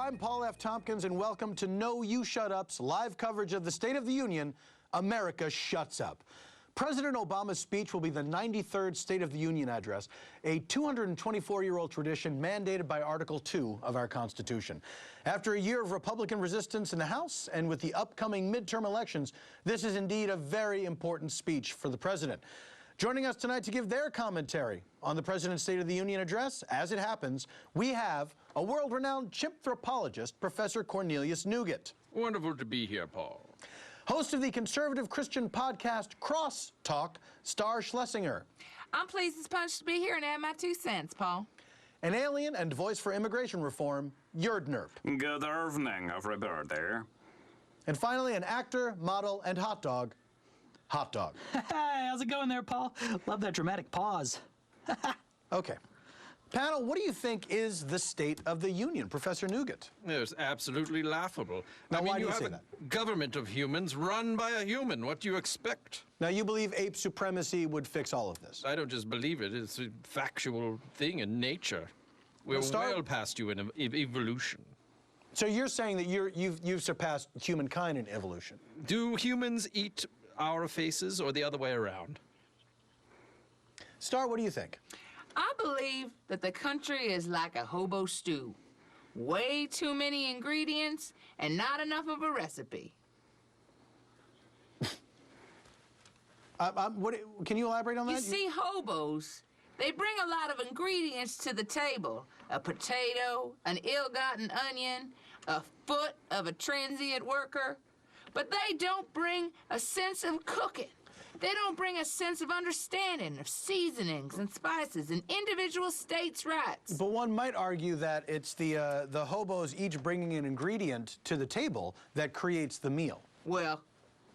I'm Paul F. Tompkins, and welcome to No You Shut Up's live coverage of the State of the Union, America Shuts Up. President Obama's speech will be the 93rd State of the Union address, a 224-year-old tradition mandated by Article 2 of our Constitution. After a year of Republican resistance in the House and with the upcoming midterm elections, this is indeed a very important speech for the president. Joining us tonight to give their commentary on the President's State of the Union address, as it happens, we have a world-renowned chimpanthropologist, Professor Cornelius Nugent. Wonderful to be here, Paul. Host of the conservative Christian podcast Cross Talk, Star Schlesinger. I'm pleased as punch to be here and add my 2 cents, Paul. An alien and voice for immigration reform, Yerdnerp. Good evening, everybody. And finally, an actor, model, and hot dog, Hot Dog. Hey, how's it going there, Paul? Love that dramatic pause. Okay. Panel, what do you think is the State of the Union, Professor Nugent? It's absolutely laughable. Now, why do you have say a that? government of humans run by a human. What do you expect? Now, you believe ape supremacy would fix all of this? I don't just believe it. It's a factual thing in nature. We're well past you in evolution. So you're saying that you've surpassed humankind in evolution? Do humans eat our faces or the other way around? Star, what do you think? I believe that the country is like a hobo stew. Way too many ingredients and not enough of a recipe. Can you elaborate on that? You see, hobos, they bring a lot of ingredients to the table. A potato, an ill-gotten onion, a foot of a transient worker. But they don't bring a sense of cooking. They don't bring a sense of understanding of seasonings and spices and individual states' rights. But one might argue that it's the hobos each bringing an ingredient to the table that creates the meal. Well,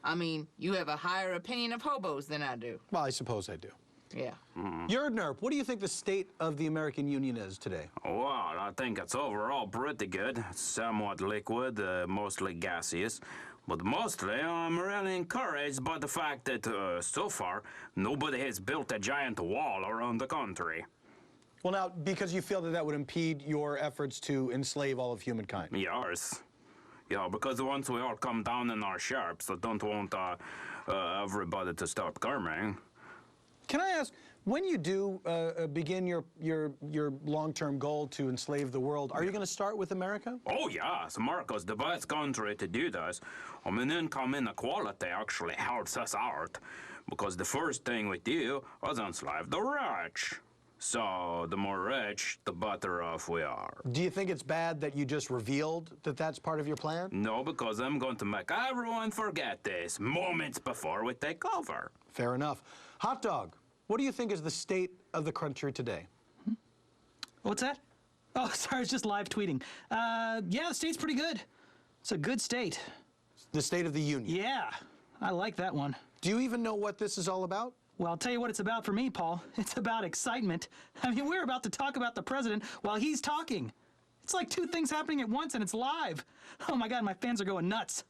I mean, you have a higher opinion of hobos than I do. Well, I suppose I do. Yeah. Yerdnerp, what do you think the state of the American Union is today? Well, I think it's overall pretty good. Somewhat liquid, mostly gaseous. But mostly, I'm really encouraged by the fact that, so far, nobody has built a giant wall around the country. Well, now, because you feel that that would impede your efforts to enslave all of humankind. Yes. Yeah, because once we all come down in our sharps, I don't want everybody to stop coming. Can I ask, when you do begin your long-term goal to enslave the world, are you going to start with America? Oh, yes. America's the best country to do this. I mean, income inequality actually helps us out, because the first thing we do is enslave the rich. So the more rich, the better off we are. Do you think it's bad that you just revealed that that's part of your plan? No, because I'm going to make everyone forget this moments before we take over. Fair enough. Hot Dog, what do you think is the state of the country today? What's that? Oh, sorry, it's just live tweeting. Yeah, the state's pretty good. It's a good state. The State of the Union. Yeah, I like that one. Do you even know what this is all about? Well, I'll tell you what it's about for me, Paul. It's about excitement. I mean, we're about to talk about the president while he's talking. It's like 2 things happening at once, and it's live. Oh, my God, my fans are going nuts.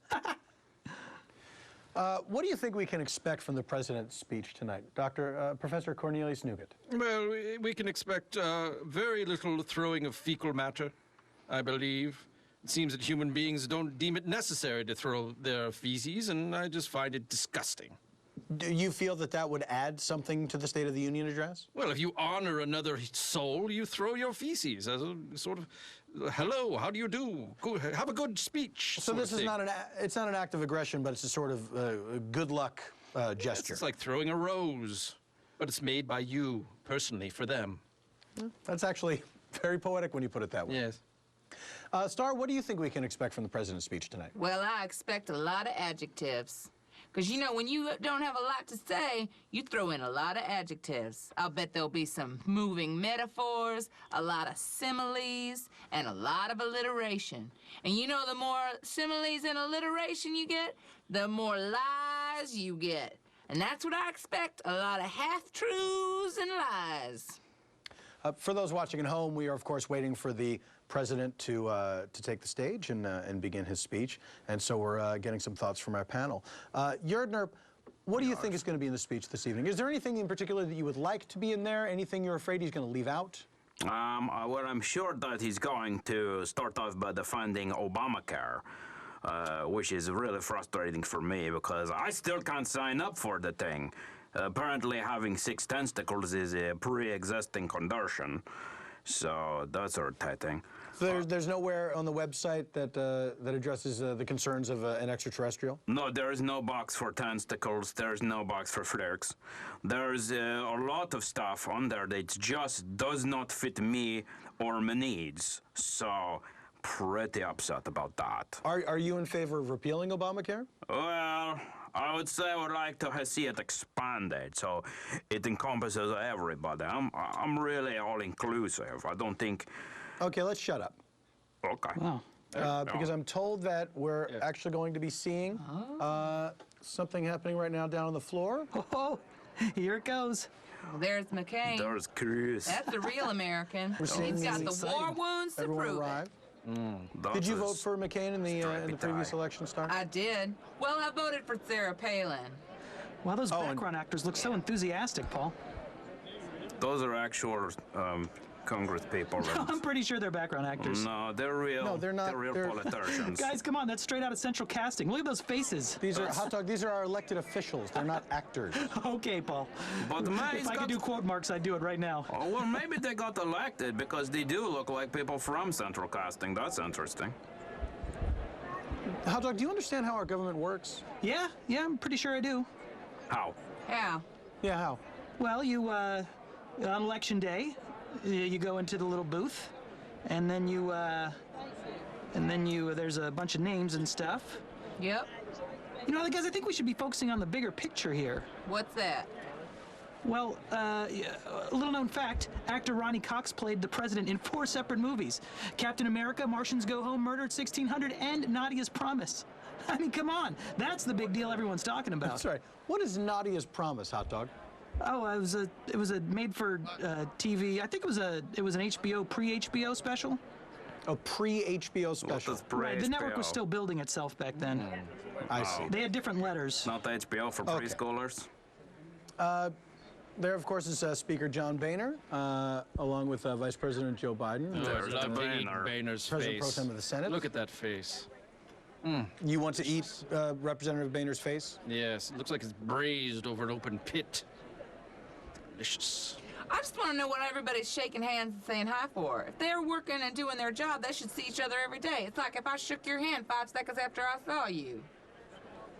What do you think we can expect from the president's speech tonight, Professor Cornelius Nugent? Well, we can expect very little throwing of fecal matter, I believe. It seems that human beings don't deem it necessary to throw their feces, and I just find it disgusting. Do you feel that that would add something to the State of the Union address? Well, if you honor another soul, you throw your feces as a sort of, hello, how do you do? Have a good speech. So this is not it's not an act of aggression, but it's a sort of good luck gesture. It's like throwing a rose, but it's made by you, personally, for them. That's actually very poetic when you put it that way. Yes. Star, what do you think we can expect from the president's speech tonight? Well, I expect a lot of adjectives. Because, you know, when you don't have a lot to say, you throw in a lot of adjectives. I'll bet there'll be some moving metaphors, a lot of similes, and a lot of alliteration. And you know, the more similes and alliteration you get, the more lies you get. And that's what I expect, a lot of half-truths and lies. For those watching at home, we are, of course, waiting for the president to take the stage and begin his speech. And so we're getting some thoughts from our panel. Yerdnerp, what do you think is going to be in the speech this evening? Is there anything in particular that you would like to be in there? Anything you're afraid he's going to leave out? Well, I'm sure that he's going to start off by defending Obamacare, which is really frustrating for me because I still can't sign up for the thing. Apparently, having 6 testicles is a pre-existing condition, so that's irritating. So there's nowhere on the website that addresses the concerns of an extraterrestrial? No, there is no box for testicles. There's no box for flirks. There's a lot of stuff on there that just does not fit me or my needs. So, pretty upset about that. Are you in favor of repealing Obamacare? Well, I would say I would like to see it expanded so it encompasses everybody. I'm really all-inclusive. I don't think... Okay, let's shut up. Okay. Wow. Because I'm told that we're actually going to be seeing something happening right now down on the floor. Oh, here it goes. Well, there's McCain. There's Chris. That's the real American. seeing He's got the the war wounds to Everyone prove arrived. it. Did you vote for McCain in the stripy previous tie. election, Star? I did. Well, I voted for Sarah Palin. Wow, those Oh, and- background actors look so enthusiastic, Paul. Those are actual Congress people. I'm pretty sure they're background actors. No, they're real. No, they're not. They're real They're- politicians. Guys, come on, that's straight out of Central Casting. Look at those faces. These are hot dog. These are our elected officials. They're not actors. Okay, Paul. But man, If I could do quote marks, I'd do it right now. Oh, well, maybe they got elected because they do look like people from Central Casting. That's interesting. Hot dog, do you understand how our government works? Yeah, I'm pretty sure I do. How? Yeah. Yeah, how? Well, you, on election day, you go into the little booth, and then there's a bunch of names and stuff. Yep. You know, guys, I think we should be focusing on the bigger picture here. What's that? Well, a little known fact, actor Ronnie Cox played the president in 4 separate movies. Captain America, Martians Go Home, Murder at 1600, and Nadia's Promise. I mean, come on. That's the big deal everyone's talking about. That's right. What is Nadia's Promise, Hot dog? Oh, it was a made for TV. I think it was an HBO pre-HBO special. A pre-HBO What special. does pre Right, the network was HBO? still building itself back then. I see. They had different letters. Not HBO for Okay. preschoolers? There, of course, is Speaker John Boehner, along with Vice President Joe Biden. Oh, There's I'd love the to eat banner. Boehner's President pro face. tem of the Senate. Look at that face. You want to eat Representative Boehner's face? Yes, it looks like it's braised over an open pit. Delicious. I just want to know what everybody's shaking hands and saying hi for. If they're working and doing their job, they should see each other every day. It's like if I shook your hand 5 seconds after I saw you.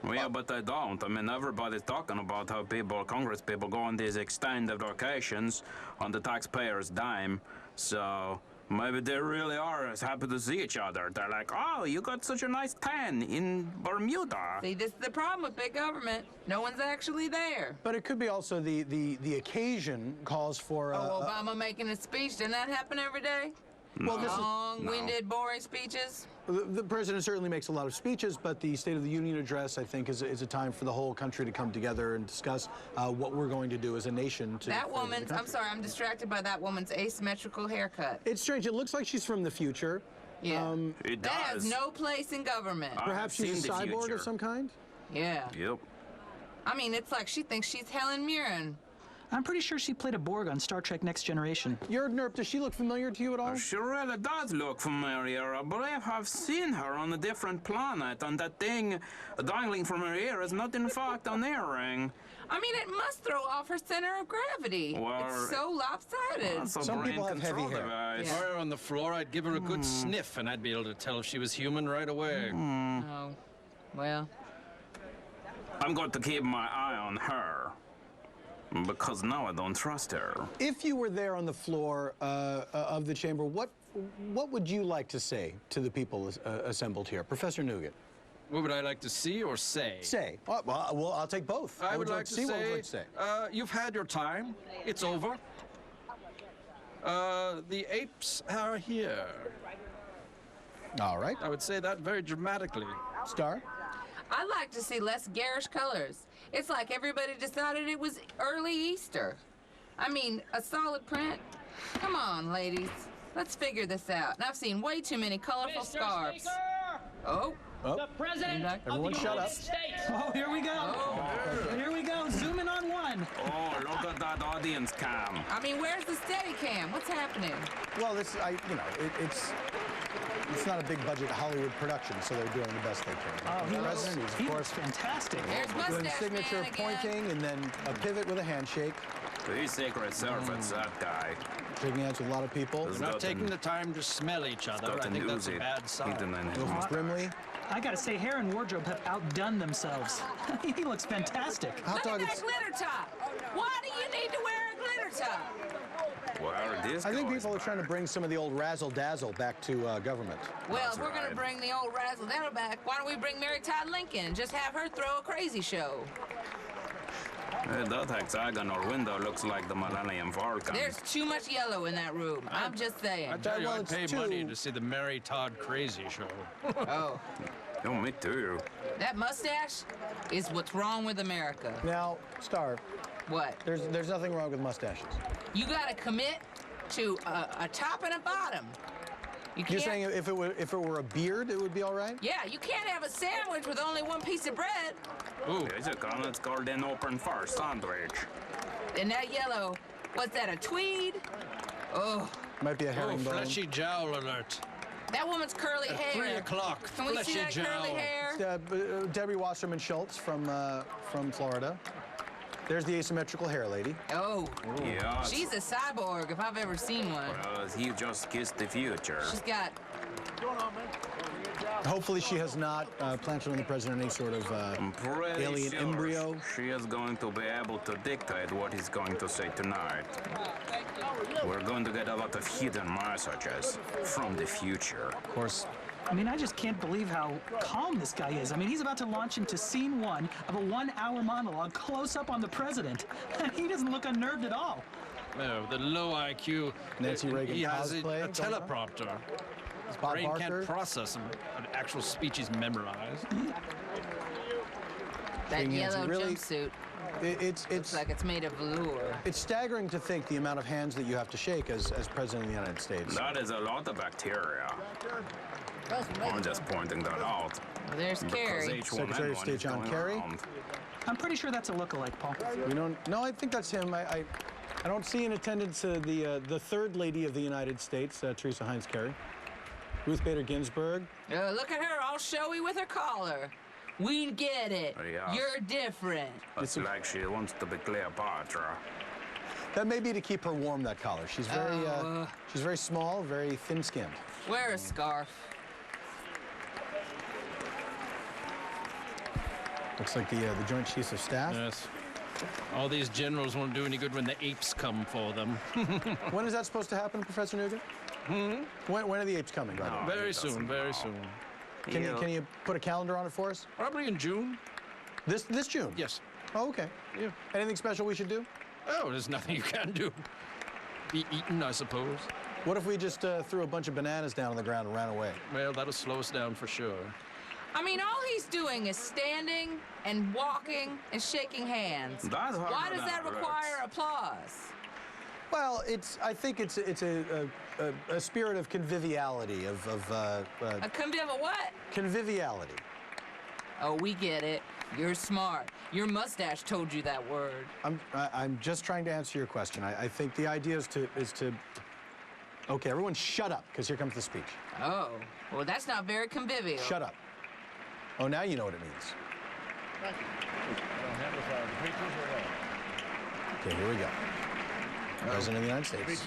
Well, yeah, but they don't. I mean, everybody's talking about how Congress people go on these extended vacations on the taxpayers' dime. So maybe they really are as happy to see each other. They're like, oh, you got such a nice tan in Bermuda. See, this is the problem with big government. No one's actually there. But it could be also the occasion calls for. Obama making a speech, doesn't that happen every day? Well, this is, Long-winded, boring speeches. the president certainly makes a lot of speeches, but the State of the Union address, I think, is a time for the whole country to come together and discuss what we're going to do as a nation to. That further the woman's, I'm country. sorry, I'm distracted by that woman's asymmetrical haircut. It's strange. It looks like she's from the future. Yeah. It That has does. no place in government. Perhaps I've she's a seen the cyborg future. of some kind. Yeah. Yep. I mean, it's like she thinks she's Helen Mirren. I'm pretty sure she played a Borg on Star Trek Next Generation. Your Nerp, does she look familiar to you at all? She really does look familiar. I believe I've seen her on a different planet, and that thing dangling from her ear is not in fact an earring. I mean, it must throw off her center of gravity. Well, it's so lopsided. That's a Some brain people have heavy control hair. device. Yeah. If I were on the floor, I'd give her a good sniff, and I'd be able to tell if she was human right away. Oh, well. I'm going to keep my eye on her. Because now I don't trust her. If you were there on the floor of the chamber, what would you like to say to the people assembled here, Professor Nugent? What would I like to see or say? Say. Well, I'll take both. I would like to see what would you say, like to say. you've had your time. It's over. The apes are here. All right. I would say that very dramatically. Star. I'd like to see less garish colors. It's like everybody decided it was early Easter. I mean, a solid print. Come on, ladies. Let's figure this out. And I've seen way too many colorful scarves. Oh. Oh, The President Everyone of the shut United up. States. Oh, here we go. Here we go. Zoom in on one. on. Oh, look at that audience cam. I mean, where's the Steadicam? What's happening? Well, it's not a big budget Hollywood production, so they're doing the best they can. Oh, The president, he's, he of looks course, fantastic. There's doing Mustache signature Man again. pointing and then a pivot with a handshake, He's Secret Service, that guy. shaking hands with a lot of people. He's Not got taking an- the time to smell each other. got I an think that's a Uzi bad sign. hidden in his mustache. Grimly. I gotta say, hair and wardrobe have outdone themselves. He looks fantastic. Hot Look dog, at that it's, glitter top. Why do you need to wear a glitter top? Well, this I think guy's people are trying to back. bring some of the old razzle-dazzle back to government. Well, That's if we're gonna right. bring the old razzle dazzle back, why don't we bring Mary Todd Lincoln and just have her throw a crazy show? That hexagonal window looks like the Millennium Falcon. There's too much yellow in that room. I'm just saying. I tell you, Well, I'd it's pay too- money to see the Mary Todd Crazy Show. Oh, Oh, me too. that mustache is what's wrong with America. Now, Star, What? there's nothing wrong with mustaches. You gotta commit to a top and a bottom. You You're can't. saying if it were a beard, it would be all right? Yeah, you can't have a sandwich with only one piece of bread. Ooh, There's a gun that's called an open fire sandwich. And that yellow, what's that, a tweed? Oh, Might be a oh, herringbone. fleshy jowl alert. that woman's curly At hair. 3 o'clock, Can we see fleshy that curly jowl. hair? Debbie Wasserman Schultz from Florida. There's the asymmetrical hair lady. Oh, Yeah. she's a cyborg if I've ever seen one. He just kissed the future. She's got, Hopefully she has not planted on the president any sort of I'm pretty alien sure embryo. She is going to be able to dictate what he's going to say tonight. We're going to get a lot of hidden messages from the future. Of course, I mean, I just can't believe how calm this guy is. I mean, he's about to launch into scene 1 of a 1-hour monologue close up on the president, and he doesn't look unnerved at all. No, the low IQ. Nancy Reagan He has a cosplay going on? teleprompter. His Bob brain Barker. can't process him. An actual speech is memorized. that Nancy, yellow really- jumpsuit. it's Looks like it's made of velour. it's staggering to think the amount of hands that you have to shake as president of the United States. That is a lot of bacteria. I'm just pointing that out. Well, there's Because Carrie. H1N1 Secretary of State is John going Kerry. around. I'm pretty sure that's a lookalike, Paul. We don't. No, I think that's him. I don't see in attendance the third lady of the United States, Teresa Heinz Kerry, Ruth Bader Ginsburg. Look at her, all showy with her collar. We get it. Yeah. You're different. It's like she wants to be Cleopatra. That may be to keep her warm. That collar. She's very small, very thin-skinned. Wear a scarf. Looks like the Joint Chiefs of Staff. Yes. All these generals won't do any good when the apes come for them. When is that supposed to happen, Professor Nugent? When are the apes coming, by the way? Very he doesn't soon, very know. soon. Can you put a calendar on it for us? Probably in June. This June? Yes. Oh, okay. Yeah. Anything special we should do? Oh, there's nothing you can do. Be eaten, I suppose. What if we just threw a bunch of bananas down on the ground and ran away? Well, that'll slow us down for sure. I mean, all he's doing is standing and walking and shaking hands. That's Why harder does than that it require looks. applause? Well, I think it's a spirit of conviviality of A convivial what? conviviality. Oh, we get it. You're smart. Your mustache told you that word. I'm just trying to answer your question. I think the idea is to. Okay, everyone, shut up, because here comes the speech. Oh, well, that's not very convivial. Shut up. Oh, now you know what it means. Okay, here we go. President of the United States.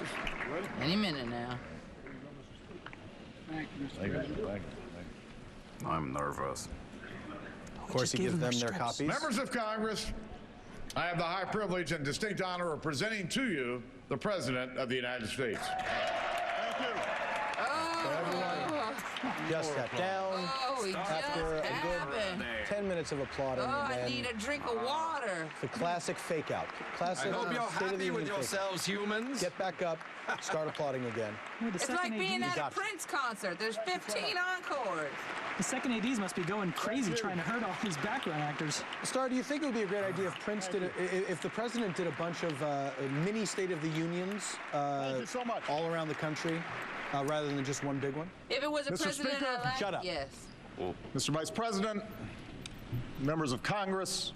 Any minute now. I'm nervous. Of course, he just gives gave them them their strips. copies. Members of Congress, I have the high privilege and distinct honor of presenting to you the President of the United States. Just sat down. Oh, he just After a good happened. 10 minutes of applauding, Oh, and I then need a drink of water. the classic fake out. I Classic hope you're State of the happy with Union fake out. yourselves, humans. Get back up, start applauding again. Wait, the It's second like being ADs at a got you. Prince concert. There's 15 encores. The second ADs must be going crazy trying to hurt all these background acters. Star, do you think it would be a great idea if Prince did if the president did a bunch of mini State of the Unions all around the country, rather than just one big one? If it was a Mr. president Speaker, elect, shut up. yes. Mr. Vice President, members of Congress,